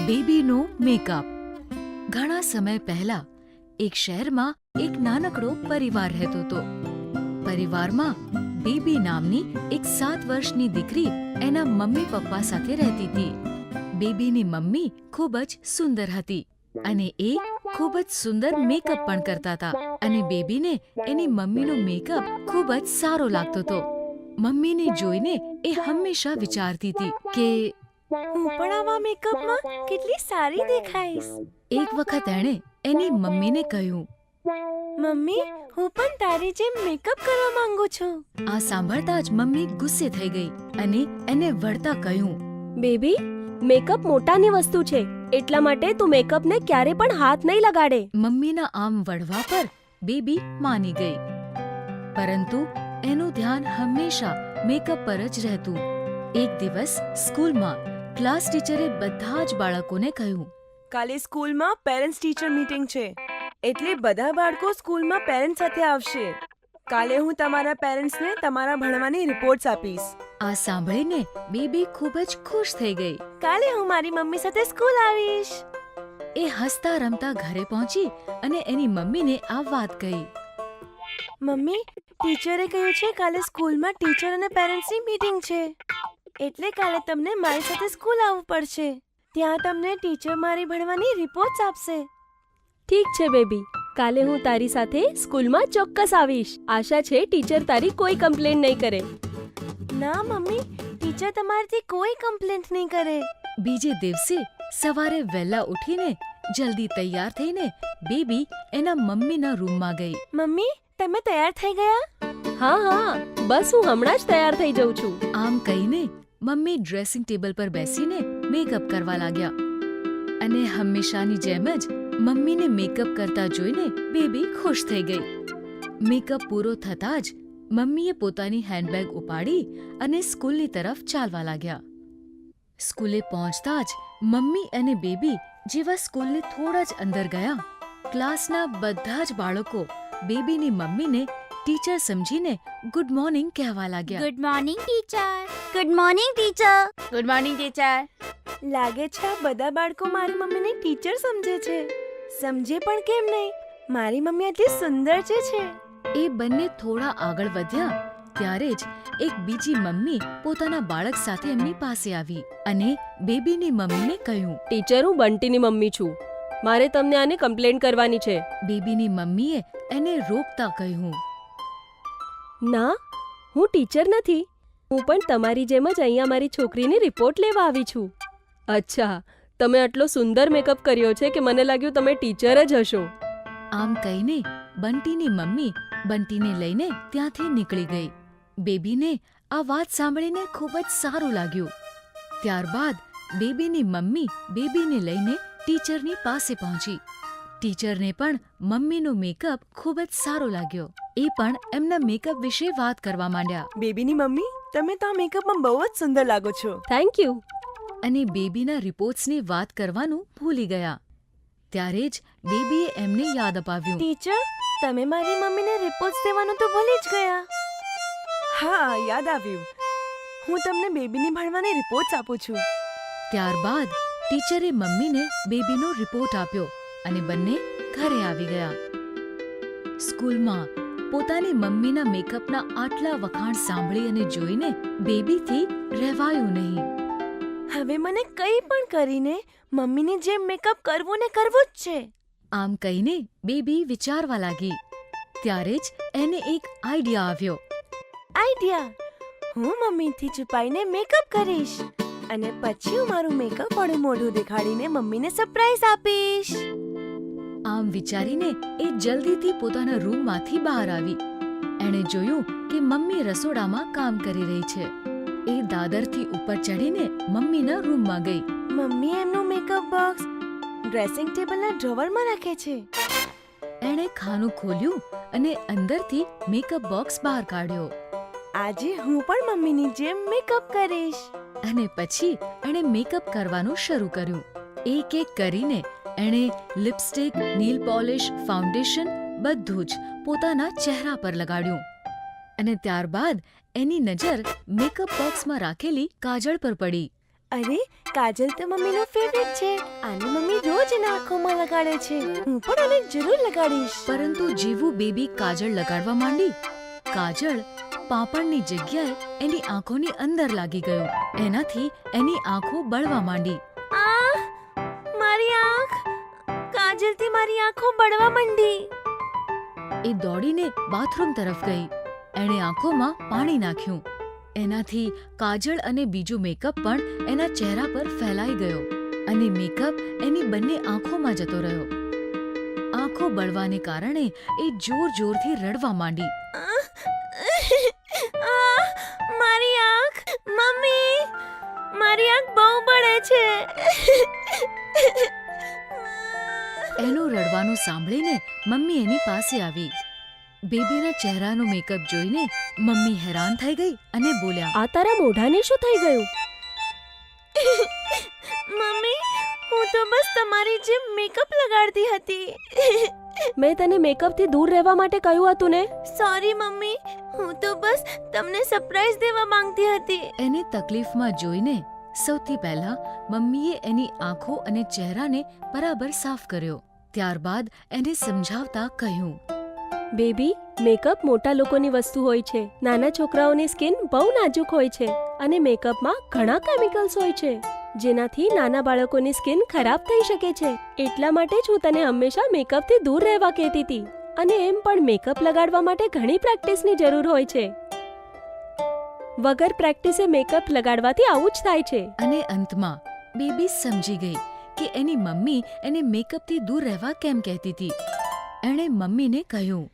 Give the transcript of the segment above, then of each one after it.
બેબીનો makeup. ઘણા સમય પહેલા એક શહેરમાં એક નાનકડો પરિવાર રહેતો હતો. પરિવારમાં બેબી નામની એક 7 વર્ષની દીકરી એના મમ્મી પપ્પા સાથે રહેતી હતી. બેબીની મમ્મી ખૂબ જ સુંદર હતી અને એ ખૂબ જ સુંદર મેકઅપ પણ કરતા હતા અને બેબીને એની મમ્મીનો મેકઅપ ખૂબ જ સારો લાગતો હતો. મમ્મીને જોઈને એ હંમેશા વિચારતી હતી કે હું પણ આવા મેકઅપમાં કેટલી સારી દેખાઈશ. એક વખત એણે એની મમ્મીને કહ્યું. મમ્મી, હું પણ તારી જેમ મેકઅપ કરવા માંગુ છું. આ સાંભળતા જ મમ્મી ગુસ્સે થઈ ગઈ અને એને વળતા કહ્યું, બેબી, મેકઅપ મોટાની વસ્તુ છે, એટલા માટે તું મેકઅપને ક્યારે પણ હાથ નહીં લગાડે. મમ્મીના આમ વળવા પર બેબી માની ગઈ. પરંતુ એનું ધ્યાન હંમેશા મેકઅપ પર જ રહેતું. એક દિવસ સ્કૂલમાં ક્લાસ ટીચરે બધા જ બાળકોને કહ્યું, કાલે સ્કૂલમાં પેરેન્ટ્સ ટીચર મીટિંગ છે, એટલે બધા બાળકો સ્કૂલમાં પેરેન્ટ્સ સાથે આવશે. કાલે હું તમારા પેરેન્ટ્સને તમારા ભણવાની રિપોર્ટ્સ આપીશ. આ સાંભળીને બેબી ખૂબ જ ખુશ થઈ ગઈ. કાલે હું મારી મમ્મી સાથે સ્કૂલ આવીશ. એ હસતા રમતા ઘરે પહોંચી અને એની મમ્મીને આ વાત કહી. મમ્મી, ટીચરે કહ્યું છે કાલે સ્કૂલમાં ટીચર અને પેરેન્ટ્સની મીટિંગ છે, એટલે કાલે તમને મારી સાથે સ્કૂલ આવવું પડશે. ત્યાં તમને ટીચર મારી ભણવાની રિપોર્ટ્સ આપશે. ઠીક છે બેબી, કાલે હું તારી સાથે સ્કૂલમાં ચોક્કસ આવીશ. આશા છે ટીચર તારી કોઈ કમ્પ્લેન નહીં કરે. ના મમ્મી, ટીચર તમારીથી કોઈ કમ્પ્લેન્ટ નહીં કરે. બીજે દિવસે સવારે વહેલા ઉઠીને જલ્દી તૈયાર થઈને બેબી એના મમ્મીના રૂમમાં ગઈ. મમ્મી, તમે તૈયાર થઈ ગયા? હા, બસ હું હમણાં જ તૈયાર થઈ જઉં છું. આમ કહીને મમ્મી ડ્રેસિંગ ટેબલ પર બેસીને મેકઅપ કરવા લાગ્યા અને હંમેશાની જેમ જ મમ્મીને મેકઅપ કરતા જોઈને બેબી ખુશ થઈ ગઈ. મેકઅપ પૂરો થતાં જ મમ્મીએ પોતાની હેન્ડબેગ ઉપાડી અને સ્કૂલની તરફ ચાલવા લાગ્યા. સ્કૂલે પહોંચતા જ મમ્મી અને બેબી જેવા સ્કૂલની થોડા જ અંદર ગયા, ક્લાસના બધા જ બાળકો બેબીની મમ્મીને ટીચર સમજીને ગુડ મોર્નિંગ કહેવા લાગ્યા. Good morning teacher. Good morning teacher. Good morning teacher. લાગે છે આ બધા બાળકો મારી મમ્મીને ટીચર સમજે છે. સમજે પણ કેમ નહીં, મારી મમ્મી આટલી સુંદર છે. એ બંને થોડા આગળ વધ્યા ત્યારે જ એક બીજી મમ્મી પોતાના બાળક સાથે એમની પાસે આવી અને બેબીની મમ્મીને કહ્યું, ટીચર, હું બંટીની મમ્મી છું. મારે તમને આને કમ્પ્લેન કરવાની છે. બેબીની મમ્મીએ એને રોકતા કહ્યું, ના, હું ટીચર નથી. હું પણ તમારી જેમ જ અહીંયા મારી છોકરીની રિપોર્ટ લેવા આવી છું. અચ્છા, તમે આટલો સુંદર મેકઅપ કર્યો છે કે મને લાગ્યું તમે ટીચર જ હશો. આમ કહીને બંટીની મમ્મી બંટીને લઈને ત્યાંથી નીકળી ગઈ. બેબીને આ વાત સાંભળીને ખૂબ જ સારું લાગ્યું. ત્યારબાદ બેબીની મમ્મી બેબીને લઈને ટીચરની પાસે પહોંચી. ટીચરને પણ મમ્મીનો મેકઅપ ખૂબ જ સારો લાગ્યો. એ પણ એમના મેકઅપ વિશે વાત કરવા માંડ્યા. બેબીની મમ્મી, તમે તો આ મેકઅપમાં બહુ જ સુંદર લાગો છો. Thank you. અને બેબીના રિપોર્ટ્સની વાત કરવાનું ભૂલી ગયા. ત્યારે જ બેબીએ એમને યાદ અપાવ્યું. ટીચર, તમે મારી મમ્મીને રિપોર્ટ્સ દેવાનું તો ભૂલી જ ગયા. હા, યાદ આવ્યું. હું તમને બેબીની ભણવાની રિપોર્ટ્સ આપું છું. ત્યારબાદ ટીચરે મમ્મીને બેબીનો રિપોર્ટ આપ્યો અને બંને ઘરે આવી ગયા. સ્કૂલમાં પોતાની મમ્મીના મેકઅપના આટલા વખાણ સાંભળી અને જોઈને બેબીથી રહેવાયું નહીં. હવે મને કંઈ પણ કરીને મમ્મીની જેમ મેકઅપ કરવું ને કરવું જ છે. આમ કહીને બેબી વિચારવા લાગી. ત્યારે જ એને એક આઈડિયા આવ્યો. આઈડિયા! હું મમ્મીથી છુપાઈને મેકઅપ કરીશ અને પછી હું મારું મેકઅપ વાળું મોઢું દેખાડીને મમ્મીને સરપ્રાઈઝ આપીશ. આમ વિચારીને એ જલ્દીથી પોતાના રૂમમાંથી બહાર આવી. એણે જોયું કે મમ્મી રસોડામાં કામ કરી રહી છે. એ દાદરથી ઉપર ચડીને મમ્મીના રૂમમાં ગઈ. મમ્મી એમનું મેકઅપ બોક્સ ડ્રેસિંગ ટેબલના ડ્રોવરમાં રાખે છે. એણે ખાનું ખોલ્યું અને અંદરથી મેકઅપ બોક્સ બહાર કાઢ્યો. આજે હું પણ મમ્મીની જેમ મેકઅપ કરીશ. અને પછી એણે મેકઅપ કરવાનું શરૂ કર્યું. એક એક કરીને એણે લિપસ્ટિક, નેલ પોલિશ, ફાઉન્ડેશન બધું જ પોતાના ચહેરા પર લગાડ્યું. અને ત્યારબાદ એની નજર મેકઅપ બોક્સમાં રાખેલી કાજળ પર પડી. અરે કાજલ તો મમ્મીનો ફેવરેટ છે. આને મમ્મી રોજ એના આંખોમાં લગાડે છે. હું પણ આને જરૂર લગાડીશ. પરંતુ જેવું બેબી કાજળ લગાડવા માંડી, કાજળ પાપણની જગ્યાએ એની આંખોની અંદર લાગી ગયો. એનાથી એની આંખો બળવા માંડી. મારી આંખ, કાજલથી મારી આંખો બળવા માંડી. એ દોડીને બાથરૂમ તરફ ગઈ. એણે આંખોમાં પાણી નાખ્યું. એનાથી કાજળ અને બીજું મેકઅપ પણ એના ચહેરા પર ફેલાઈ ગયો અને મેકઅપ એની બંને આંખોમાં જતો રહ્યો. આંખો બળવાને કારણે એ જોરથી રડવા માંડી. મારી આંખ, મમ્મી, મારી આંખ બહુ બળે છે. એનું રડવાનું સાંભળીને મમ્મી એની પાસે આવી. બેબીના ચહેરાનો મેકઅપ જોઈને મમ્મી હેરાન થઈ ગઈ અને બોલ્યા, આ તારા મોઢાને શું થઈ ગયું? મમ્મી, હું તો બસ તમારી જેમ મેકઅપ લગાડતી હતી. મેં તને મેકઅપથી દૂર રહેવા માટે કહ્યું હતું ને. સોરી મમ્મી, હું તો બસ તમને સરપ્રાઈઝ દેવા માંગતી હતી. એને તકલીફમાં જોઈને સૌથી પહેલા મમ્મીએ એની આંખો અને ચહેરાને બરાબર સાફ કર્યો. ત્યારબાદ એને સમજાવતા કહ્યું, બેબી, મેકઅપ મોટા લોકોની વસ્તુ હોય છે. નાના છોકરાઓની સ્કિન બહુ નાજુક હોય છે અને મેકઅપમાં ઘણા કેમિકલ્સ હોય છે, જેનાથી નાના બાળકોની સ્કિન ખરાબ થઈ શકે છે. એટલા માટે જ હું તને હંમેશા મેકઅપથી દૂર રહેવા કહેતી હતી. અને એમ પણ મેકઅપ લગાડવા માટે ઘણી પ્રેક્ટિસની જરૂર હોય છે. વગર પ્રેક્ટિસે મેકઅપ લગાડવાથી આવું જ થાય છે. અને અંતમાં બેબી સમજી ગઈ કે એની મમ્મી એને મેકઅપથી દૂર રહેવા કેમ કહેતી હતી. એણે મમ્મીને કહ્યું,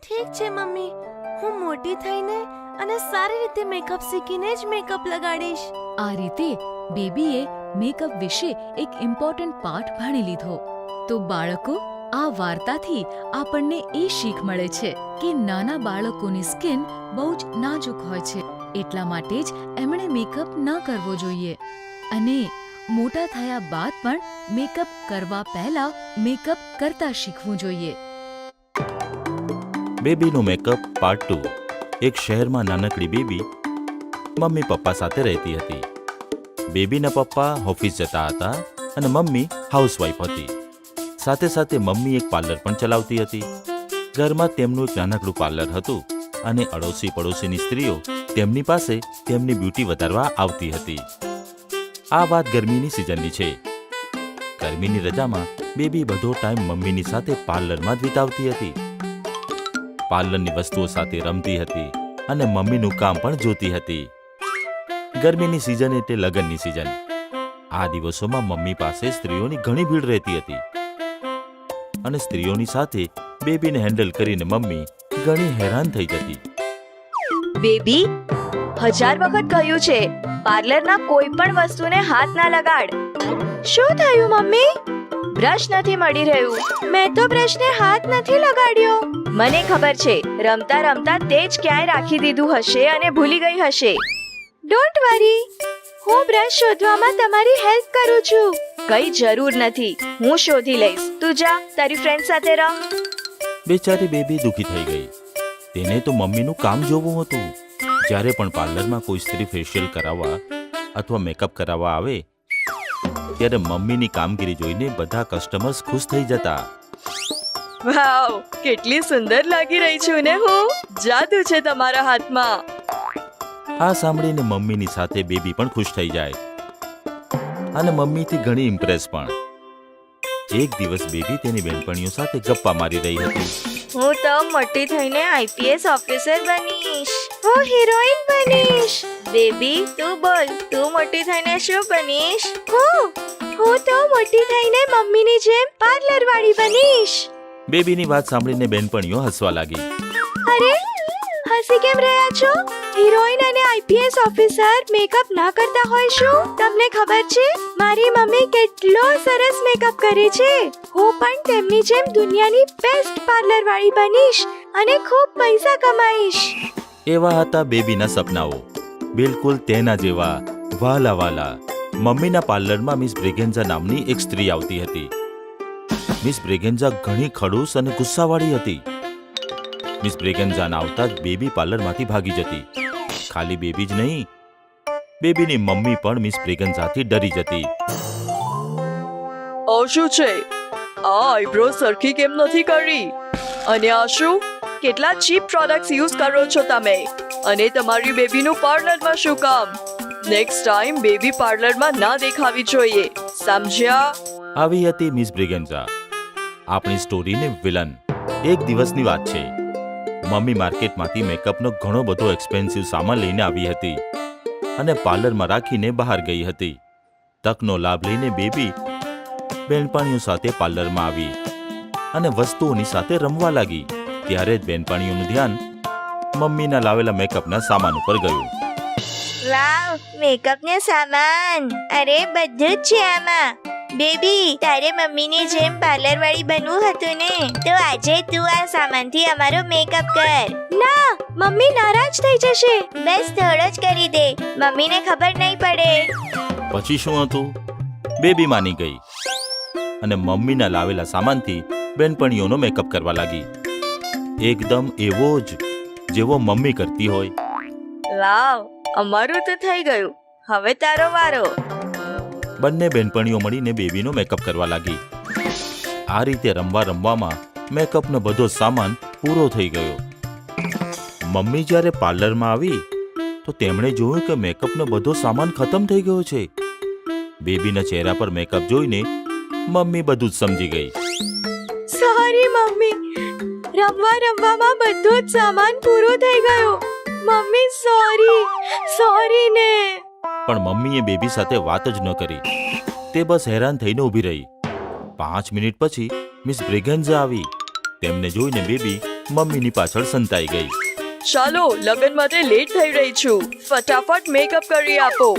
ઠીક છે મમ્મી, હું મોટી થઈને અને સારી રીતે મેકઅપ શીખીને જ મેકઅપ લગાડીશ. આ રીતે બેબીએ મેકઅપ વિશે એક ઇમ્પોર્ટન્ટ પાઠ ભણી લીધો. તો બાળકો, આ વાર્તાથી આપણને એ શીખ મળે છે કે નાના બાળકોની સ્કિન બહુ જ નાજુક હોય છે. એટલા માટે જ એમણે મેકઅપ ન કરવો જોઈએ અને મોટા થયા બાદ પણ મેકઅપ કરવા પહેલા મેકઅપ કરતા શીખવું જોઈએ. બેબીનો મેકઅપ પાર્ટ 2. એક શહેરમાં નાનકડી બેબી મમ્મી પપ્પા સાથે રહેતી હતી. બેબીના પપ્પા ઓફિસ જતા હતા અને મમ્મી હાઉસવાઈફ હતી. સાથે સાથે મમ્મી એક પાર્લર પણ ચલાવતી હતી. ઘરમાં તેમનું એક નાનકડું પાર્લર હતું અને અડોશી પડોશીની સ્ત્રીઓ તેમની પાસે તેમની બ્યુટી વધારવા આવતી હતી. આ વાત ગરમીની સિઝનની છે. ગરમીની રજામાં બેબી બધો ટાઈમ મમ્મીની સાથે પાર્લરમાં જ વિતાવતી હતી. પાર્લરની વસ્તુઓ સાથે રમતી હતી અને મમ્મીનું કામ પણ જોતી હતી. ગરમીની સિઝન એટલે લગ્નની સિઝન. આ દિવસોમાં મમ્મી પાસે સ્ત્રીઓની ઘણી ભીડ રહેતી હતી અને સ્ત્રીઓની સાથે બેબીને હેન્ડલ કરીને મમ્મી ઘણી હેરાન થઈ જતી. બેબી, 1000 વખત કહ્યું છે પાર્લરના કોઈ પણ વસ્તુને હાથ ના લગાડ. શું થયું મમ્મી? બ્રશ નથી મળી રહ્યું. મેં તો બ્રશને હાથ નથી લગાડ્યો. મને ખબર છે, રમતા રમતા તે જ ક્યાંય રાખી દીધું હશે અને ભૂલી ગઈ હશે. ડોન્ટ વરી, હું બ્રશ શોધવામાં તમારી હેલ્પ કરું છું. કઈ જરૂર નથી, હું શોધી લઈશ. તું જા, તારી ફ્રેન્ડ સાથે રમ. બેચારી બેબી દુખી થઈ ગઈ. તેને તો મમ્મીનું કામ જોવું હતું. જ્યારે પણ પાર્લરમાં કોઈ સ્ત્રી ફેશિયલ કરાવવા અથવા મેકઅપ કરાવવા આવે ત્યારે મમ્મીની કામગીરી જોઈને બધા કસ્ટમર્સ ખુશ થઈ જતા. વાવ, કેટલી સુંદર લાગી રહી છું ને હું. જાદુ છે તમારા હાથમાં. આ સાંભળીને મમ્મીની સાથે બેબી પણ ખુશ થઈ જાય અને મમ્મીથી ઘણી ઇમ્પ્રેસ પણ. એક દિવસ બેબી તેની બહેનપણીઓ સાથે ગપ્પા મારી રહી હતી. હું તો મોટી થઈને આઈપીએસ ઓફિસર બનીશ. હું હિરોઈન બનીશ. બેબી, તું બોલ, તું મોટી થઈને શું બનીશ? હું તો મોટી થઈને મમ્મીની જેમ પાર્લર વાળી બનીશ. બેબીની વાત સાંભળીને બહેનપણીઓ હસવા લાગી. અરે, હસી કેમ રહ્યા છો? હિરોઈન અને આઈપીએસ ઓફિસર મેકઅપ ના કરતા હોય શું? તમને ખબર છે મારી મમ્મી કેટલો સરસ મેકઅપ કરે છે. હું પણ તેમની જેમ દુનિયાની બેસ્ટ પાર્લર વાળી બનીશ અને ખૂબ પૈસા કમાઈશ. એવા હતા બેબીના સપનાઓ, બિલકુલ તેના જેવા વાલા વાલા. મમ્મીના પાર્લરમાં મિસ બ્રિગેન્ઝા નામની એક સ્ત્રી આવતી હતી. મિસ બ્રિગેન્ઝા ઘણી ખડૂસ અને ગુસ્સાવાળી હતી. મિસ બ્રિગેન્ઝાના આવતા જ બેબી પાર્લરમાંથી ભાગી જતી. ખાલી બેબી જ નહીં, બેબીની મમ્મી પણ મિસ બ્રિગન્ઝાથી ડરી જતી. આ શું છે? આ આઈબ્રો સરખી કેમ નથી કરી? અને આ શું? કેટલા ચીપ પ્રોડક્ટ્સ યુઝ કરો છો તમે? અને તમારી બેબીનું પાર્લરમાં શું કામ? નેક્સ્ટ ટાઈમ બેબી પાર્લરમાં ના દેખાવી જોઈએ, સમજ્યા? આવી હતી મિસ બ્રિગન્ઝા. આપણી સ્ટોરીની વિલન. એક દિવસની વાત છે. મમ્મી માર્કેટમાંથી મેકઅપનો ઘણો બધો એક્સપેન્સિવ સામાન લઈને આવી હતી અને પાર્લરમાં રાખીને બહાર ગઈ હતી. તકનો લાભ લઈને બેબી બેનપણીઓ સાથે પાર્લરમાં આવી અને વસ્તુઓની સાથે રમવા લાગી. ત્યારે જ બેનપણીઓનું ધ્યાન મમ્મીના લાવેલા મેકઅપના સામાન ઉપર ગયું. વાવ, મેકઅપનો સામાન. અરે બધું જ છે આમાં. બેબી, તારે મમ્મીની જેમ પાર્લર વાળી બનવું હતું ને, તો આજે તું આ સામાનથી અમારો મેકઅપ કર. ના, મમ્મી નારાજ થઈ જશે. બસ થોડો જ કરી દે, મમ્મીને ખબર નહીં પડે. પછી શું હતું? બેબી માની ગઈ અને મમ્મીના લાવેલા સામાનથી બેનપણીઓનો મેકઅપ કરવા લાગી. એકદમ એવો જ જેવો મમ્મી કરતી હોય. વાવ, અમારું તો થઈ ગયું. હવે તારો વારો. બંને બેનપણીઓ મળીને બેબીનો મેકઅપ કરવા લાગી. આ રીતે રમવામાં મેકઅપનો બધો સામાન પૂરો થઈ ગયો. મમ્મી જ્યારે પાર્લરમાં આવી તો તેમણે જોયું કે મેકઅપનો બધો સામાન ખતમ થઈ ગયો છે. બેબીના ચહેરા પર મેકઅપ જોઈને મમ્મી બધું જ સમજી ગઈ. સોરી મમ્મી, રમવામાં બધો જ સામાન પૂરો થઈ ગયો. મમ્મી સોરી ને. પણ મમ્મીએ બેબી સાથે વાત જ ન કરી. તે બસ હેરાન થઈને ઊભી રહી. 5 મિનિટ પછી મિસ બ્રિગન્ઝા આવી. તેમને જોઈને બેબી મમ્મીની પાછળ સંતાઈ ગઈ. ચાલો, લગ્ન માટે લેટ થઈ રહી છું. ફટાફટ મેકઅપ કરી આપો.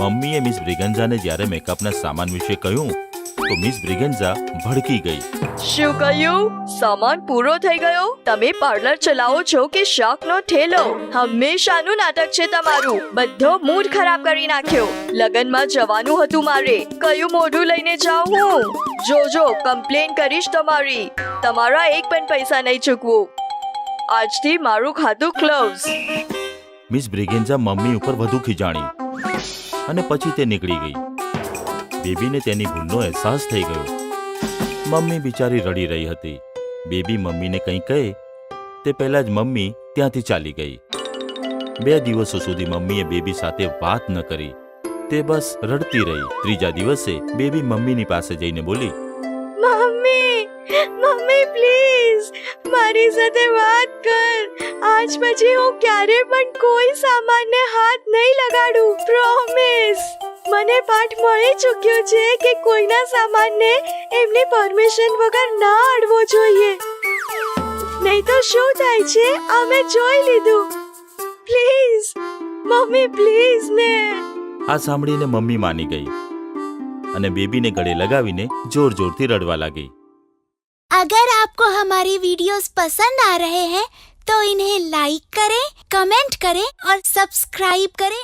મમ્મીએ મિસ બ્રિગન્ઝાને જ્યારે મેકઅપના સામાન વિશે કહ્યું તો મિસ બ્રિગન્ઝા ભડકી ગઈ. શું કહ્યું? સામાન પૂરો થઈ ગયો? તમે પાર્લર ચલાવો છો કે શાકનો ઠેલો? હંમેશાનું નાટક છે તમારું. બધો મૂડ ખરાબ કરી નાખ્યો. લગ્નમાં જવાનું હતું મારે. કયું મોઢું લઈને જાઉં હું? જોજો, કમ્પ્લેન કરીશ તમારી. તમારા એક પણ પૈસા નહીં ચૂકવું. આજથી મારું ખાતું ક્લોઝ. મિસ બ્રિગન્ઝા મમ્મી ઉપર વધુ ખીજાણી અને પછી તે નીકળી ગઈ. બેબીને તેની ભૂલનો અહેસાસ થઈ ગયો. મમ્મી બિચારી રડી રહી હતી. બેબી મમ્મીને કંઈ કહે તે પહેલા જ મમ્મી ત્યાંથી ચાલી ગઈ. 2 દિવસો સુધી મમ્મીએ બેબી સાથે વાત ન કરી. તે બસ રડતી રહી. 3જા દિવસે બેબી મમ્મીની પાસે જઈને બોલી, મમ્મી પ્લીઝ મારી સાથે વાત કર. આજ પછી હું ક્યારે પણ કોઈ સામાનને હાથ નહીં લગાડું. પ્રોમિસ. મને પાઠ મળી ચૂક્યો છે કે કોઈના સામાનને એમની પરમિશન વગર ના અડવો જોઈએ. નહીં તો શું થાય છે અમે જોઈ લીધું. પ્લીઝ મમ્મી, પ્લીઝ ને. આ સાંભળીને મમ્મી માની ગઈ અને બેબીને ગળે લગાવીને જોર જોરથી રડવા લાગી. अगर आपको हमारी वीडियोस पसंद आ रहे हैं तो इन्हें लाइक करें, कमेंट करें और सब्सक्राइब करें